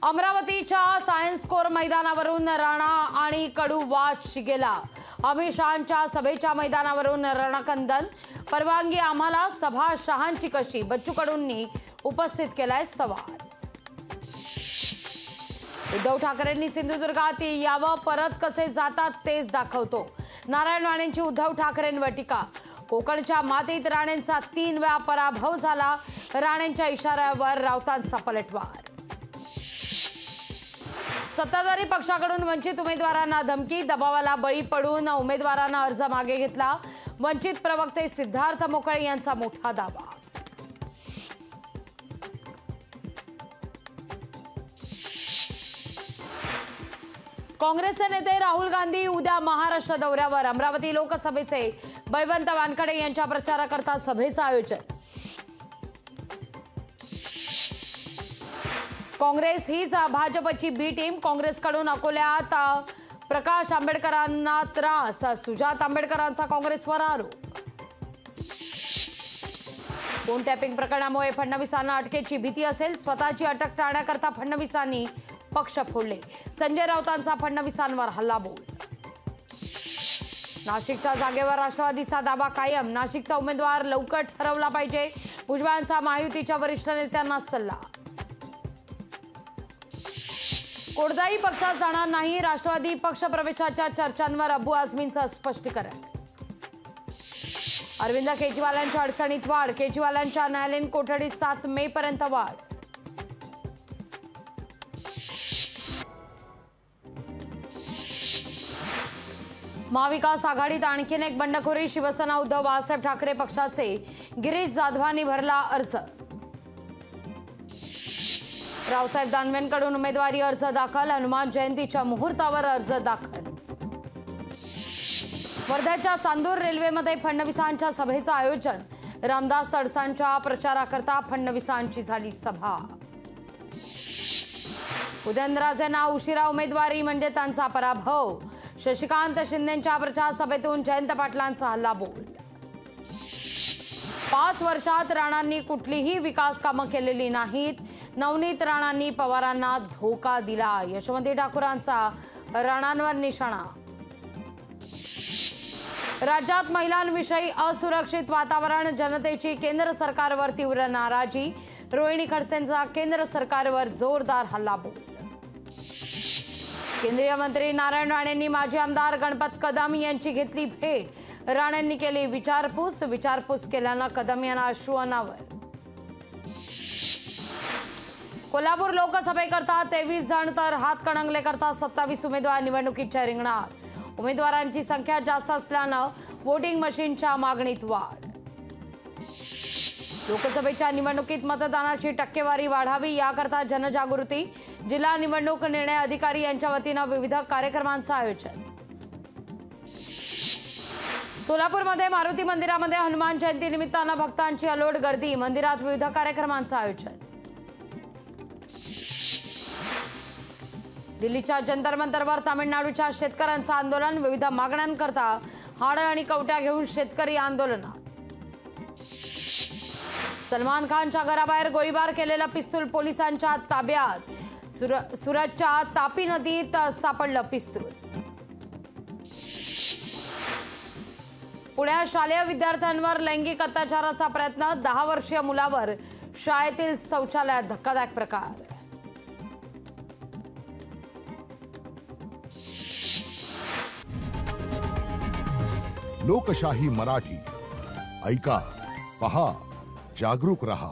अमरावतीच्या science core मैदानावरून राणा आणि कडू वाद शिगेला। अमित शहांच्या सभेच्या मैदानावरून रणकंदन। परवानगी आम्हाला, सभा शहांची कशी? बच्चू कडूंनी उपस्थित केलाय सवाल। उद्धव ठाकरेंनी सिंधुदुर्गात यावं, परत कसे जातात तेच दाखवतो। नारायण राणेंची उद्धव ठाकरेंवर टीका। कोकणच्या मातीत राणेंचा 3 वेळा पराभव झाला। राणेंच्या इशाऱ्यावर राऊतांचा पलटवार। सत्ताधारी पक्षाकडून वंचित उमेदवारांना धमकी। दबावाला बळी पडून उमेदवारांना अर्ज मागे घेतला। वंचित प्रवक्ते सिद्धार्थ मोकळे यांचा मोठा दावा। काँग्रेसचे नेते राहुल गांधी उद्या महाराष्ट्र दौऱ्यावर। अमरावती लोकसभेचे बळवंत वानखडे यांच्या प्रचाराकरता सभेचं आयोजन। काँग्रेस हीच भाजपची बी टीम। काँग्रेसकडून अकोल्यात प्रकाश आंबेडकरांना त्रास। सुजात आंबेडकरांचा काँग्रेसवर आरोप। फोन टॅपिंग प्रकरणामुळे फडणवीसांना अटकेची भीती असेल। स्वतःची अटक टाळण्याकरता फडणवीसांनी पक्ष फोडले। संजय राऊतांचा फडणवीसांवर हल्लाबोल। नाशिकच्या जागेवर राष्ट्रवादीचा दावा कायम। नाशिकचा उमेदवार लवकर ठरवला पाहिजे। भुजबळांचा महायुतीच्या वरिष्ठ नेत्यांना सल्ला। कोणत्याही पक्षात जाणार नाही। राष्ट्रवादी पक्ष प्रवेशाच्या चर्चांवर अबू आझमींचं स्पष्टीकरण। अरविंद केजरीवालांच्या अडचणीत वाढ। केजरीवालांच्या न्यायालयीन कोठडीत 7 मे पर्यंत वाढ। महाविकास आघाडीत आणखीन एक बंडखोरी। शिवसेना उद्धव बाळासाहेब ठाकरे पक्षाचे गिरीश जाधवांनी भरला अर्ज। रावसाहेब दानवेंकडून उमेदवारी अर्ज दाखल। हनुमान जयंतीच्या मुहूर्तावर अर्ज दाखल। वर्ध्याच्या चांदूर रेल्वेमध्ये फडणवीसांच्या सभेचं आयोजन। रामदास तडसांच्या प्रचाराकरता फडणवीसांची झाली सभा। उदयनराजेंना उशिरा उमेदवारी म्हणजे त्यांचा पराभव। शशिकांत शिंदेंच्या प्रचार सभेतून जयंत पाटलांचा हल्लाबोल। 5 वर्षात राणांनी कुठलीही विकास कामं केलेली नाहीत। नवनीत राणांनी पवारांना धोका दिला। यशवंती ठाकूरांचा राणांवर निशाणा। राज्यात महिलांविषयी असुरक्षित वातावरण। जनतेची केंद्र सरकारवर तीव्र नाराजी। रोहिणी खडसेंचा केंद्र सरकारवर जोरदार हल्लाबोल। केंद्रीय मंत्री नारायण राणेंनी माजी आमदार गणपत कदम यांची घेतली भेट। राणेंनी केली विचारपूस। विचारपूस केल्यानं कदम यांना अश्रू अनावर। कोल्हापूर लोकसभेकरता 23 जण तर हातकणंगलेकरता 27 उमेदवार निवडणुकीच्या रिंगणात। उमेदवारांची संख्या जास्त असल्यानं वोटिंग मशीनच्या मागणीत वाढ। लोकसभेच्या निवडणुकीत मतदानाची टक्केवारी वाढावी याकरता जनजागृती। जिल्हा निवडणूक निर्णय अधिकारी यांच्या वतीनं विविध कार्यक्रमांचं आयोजन। सोलापूरमध्ये मारुती मंदिरामध्ये हनुमान जयंती निमित्तानं भक्तांची अलोट गर्दी। मंदिरात विविध कार्यक्रमांचं आयोजन। दिल्लीच्या जंतर मंतरवर तामिळनाडूच्या शेतकऱ्यांचं आंदोलन। विविध मागण्यांकरता हाडं आणि कवट्या घेऊन शेतकरी आंदोलनात। सलमान खानच्या घराबाहेर गोळीबार केलेलं पिस्तूल पोलिसांच्या ताब्यात। सुरतच्या तापी नदीत सापडलं पिस्तूल। पुण्यात शालेय विद्यार्थ्यांवर लैंगिक अत्याचाराचा प्रयत्न। 10 वर्षीय मुलावर शाळेतील शौचालयात धक्कादायक प्रकार। लोकशाही मराठी ऐका, पहा, जागरूक रहा।